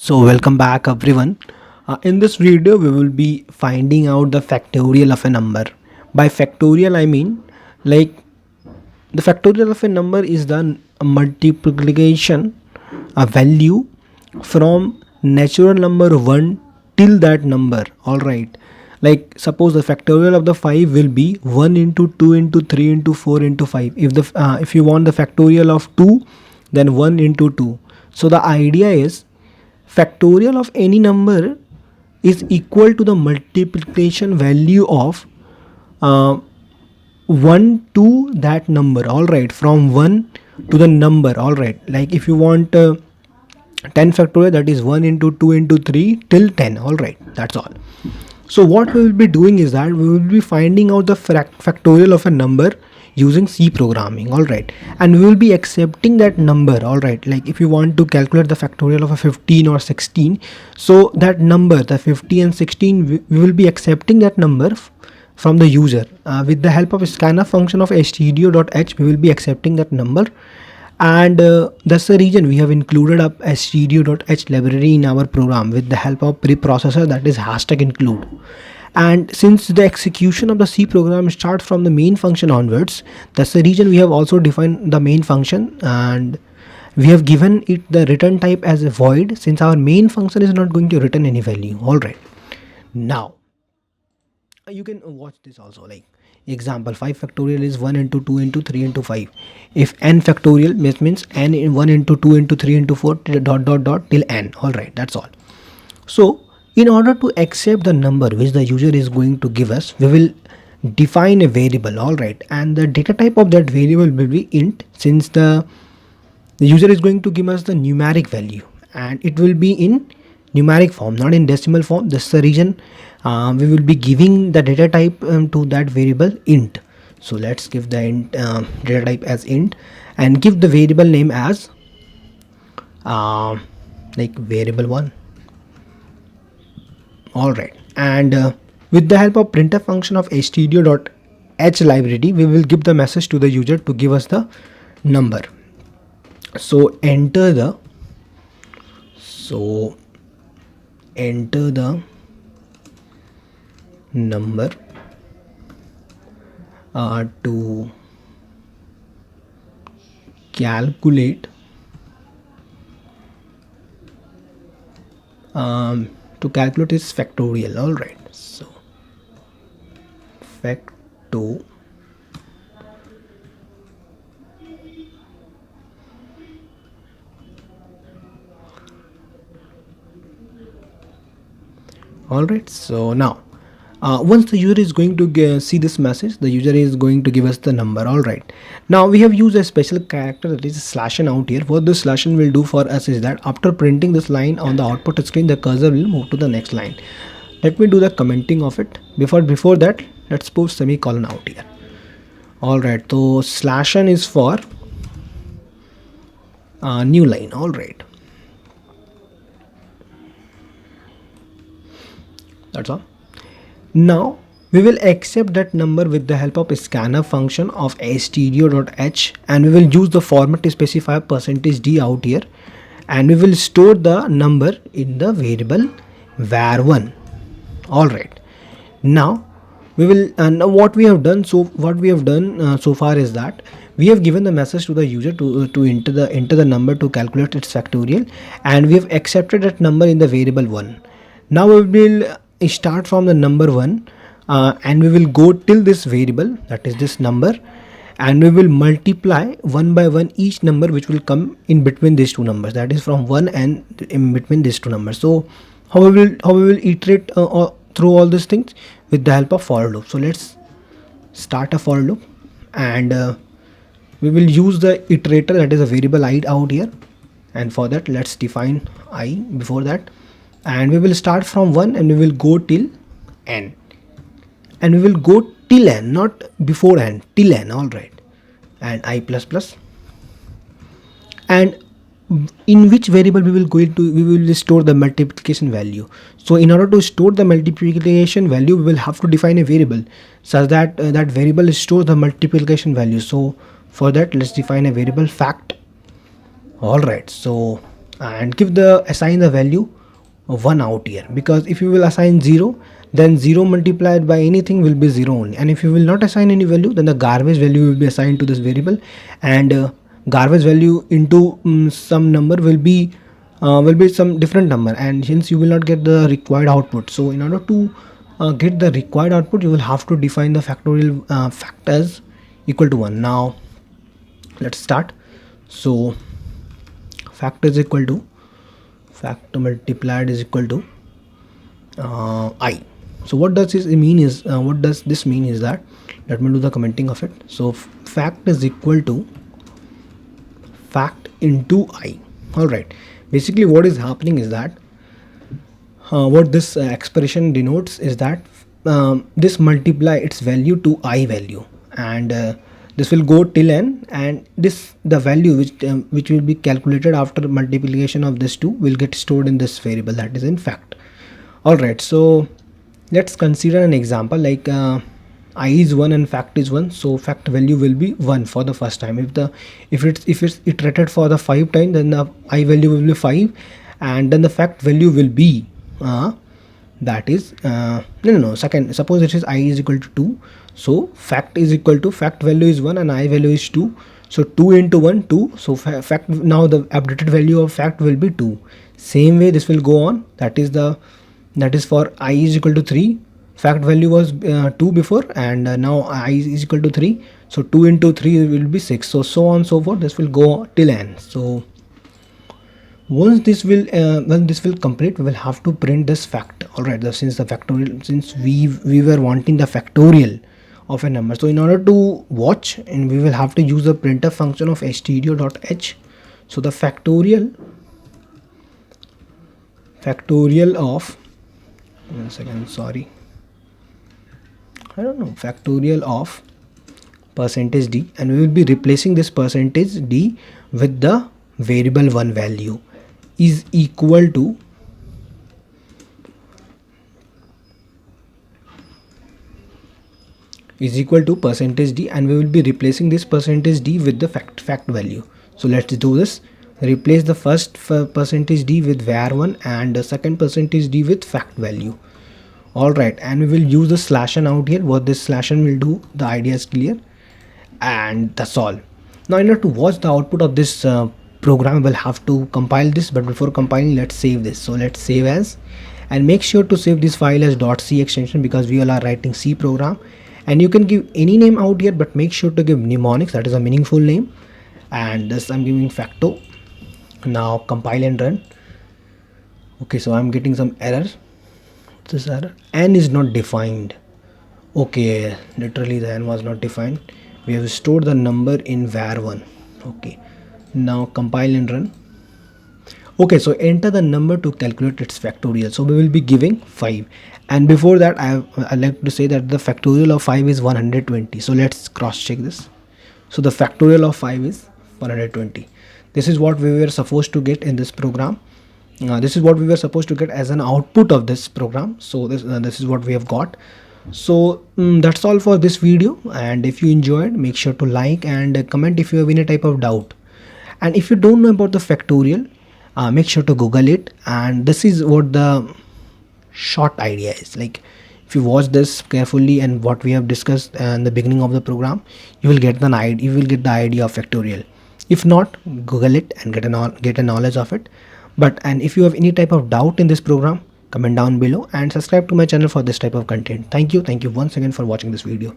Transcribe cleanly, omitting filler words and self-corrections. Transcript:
So welcome back everyone. In this video we will be finding out the factorial of a number. By factorial I mean like the factorial of a number is the multiplication a value from natural number 1 till that number. All right, like suppose the factorial of the 5 will be 1 into 2 into 3 into 4 into 5. If you want the factorial of 2, then 1 into 2. So the idea is factorial of any number is equal to the multiplication value of uh, 1 to that number. All right, from 1 to the number. All right, like if you want 10 factorial, that is 1 into 2 into 3 till 10. All right, that's all. So what we will be doing is that we will be finding out the factorial of a number using C programming. All right, and we will be accepting that number. All right, like if you want to calculate the factorial of a 15 or 16, so that number, the 50 and 16, we will be accepting that number from the user with the help of a scanf function of stdio.h. We will be accepting that number, and that's the reason we have included up stdio.h library in our program with the help of preprocessor, that is hashtag include. And since the execution of the C program starts from the main function onwards, that's the reason we have also defined the main function, and we have given it the return type as a void, since our main function is not going to return any value. All right, now you can watch this also, like example 5 factorial is 1 into 2 into 3 into 5. If n factorial means n in 1 into 2 into 3 into 4 dot dot dot till n. All right, that's all. So in order to accept the number which the user is going to give us, we will define a variable. All right, and the data type of that variable will be int, since the user is going to give us the numeric value, and it will be in numeric form, not in decimal form. That's the reason we will be giving the data type to that variable int. So let's give the int, data type as int, and give the variable name as like variable 1. All right, and with the help of printf function of stdio.h library, we will give the message to the user to give us the number. So enter the number to calculate its factorial. All right, so facto all right. So now once the user is going to see this message, the user is going to give us the number. All right, now we have used a special character, that is slash n out here. What this slash n will do for us is that after printing this line on the output screen, the cursor will move to the next line. Let me do the commenting of it. Before that, let's put semicolon out here. All right, so slash n is for new line. All right, that's all. Now we will accept that number with the help of a scanf function of stdio.h, and we will use the format to specify %d out here, and we will store the number in the variable var1. All right, now we will, and what we have done so far is that we have given the message to the user to enter the number to calculate its factorial, and we have accepted that number in the variable 1. Now we will start from the number 1, and we will go till this variable, that is this number, and we will multiply one by one each number which will come in between these two numbers, that is from 1 and in between these two numbers. So how we will iterate through all these things with the help of for loop. So let's start a for loop, and we will use the iterator, that is a variable I out here, and for that let's define I before that, and we will start from 1 and we will go till n, and we will go till n, not before n, till n. All right, and I plus plus, and in which variable we will store the multiplication value. So in order to store the multiplication value, we will have to define a variable such that that variable stores the multiplication value. So for that, let's define a variable fact. All right, so and assign the value of 1 out here, because if you will assign 0, then 0 multiplied by anything will be 0 only, and if you will not assign any value, then the garbage value will be assigned to this variable, and garbage value into some number will be some different number, and hence you will not get the required output. So in order to get the required output, you will have to define the factorial fact as equal to 1. Now let's start. So fact is equal to fact multiplied is equal to I. So what does this mean is that, let me do the commenting of it. So fact is equal to fact into I. All right, basically what is happening is that what this expression denotes is that this multiply its value to I value, and this will go till n, and the value which will be calculated after multiplication of this two will get stored in this variable, that is in fact. All right, so let's consider an example like I is 1 and fact is 1. So fact value will be 1 for the first time. If it's iterated for the 5 times, then the I value will be 5, and then the fact value will be that is second, suppose it is I is equal to 2. So fact is equal to fact value is 1 and I value is 2. So 2 into 1, 2. So fact, now the updated value of fact will be 2. Same way this will go on. That is for I is equal to 3. Fact value was 2 before, and now I is equal to 3. So 2 into 3 will be 6. So on so forth. This will go till n. So once this will complete, we will have to print this fact. All right, since we were wanting the factorial of a number, so in order to watch, and we will have to use the printf function of stdio.h. so the factorial of, one second, sorry, factorial of percentage d, and we will be replacing this percentage d with the variable 1 value is equal to percentage d, and we will be replacing this percentage d with the fact value. So let's do this. Replace the first percentage d with var1 and the second percentage d with fact value. All right, and we will use the /n out here. What this /n will do, the idea is clear, and that's all. Now in order to watch the output of this program, we'll have to compile this, but before compiling, let's save this. So let's save as, and make sure to save this file as .c extension, because we all are writing C program, and you can give any name out here, but make sure to give mnemonics, that is a meaningful name, and this I'm giving facto. Now compile and run. Okay, so I'm getting some error. This error, n is not defined. Okay, literally the n was not defined. We have stored the number in var1. Okay, now compile and run. Okay, so enter the number to calculate its factorial. So we will be giving 5, and before that I'd like to say that the factorial of 5 is 120. So let's cross check this. So the factorial of 5 is 120. This is what we were supposed to get in this program. This is what we were supposed to get as an output of this program. So this is what we have got. So that's all for this video, and if you enjoyed, make sure to like and comment if you have any type of doubt. And if you don't know about the factorial, make sure to Google it. And this is what the short idea is. Like, if you watch this carefully and what we have discussed in the beginning of the program, you will get the idea of factorial. If not, Google it and get a knowledge of it. And if you have any type of doubt in this program, comment down below and subscribe to my channel for this type of content. Thank you once again for watching this video.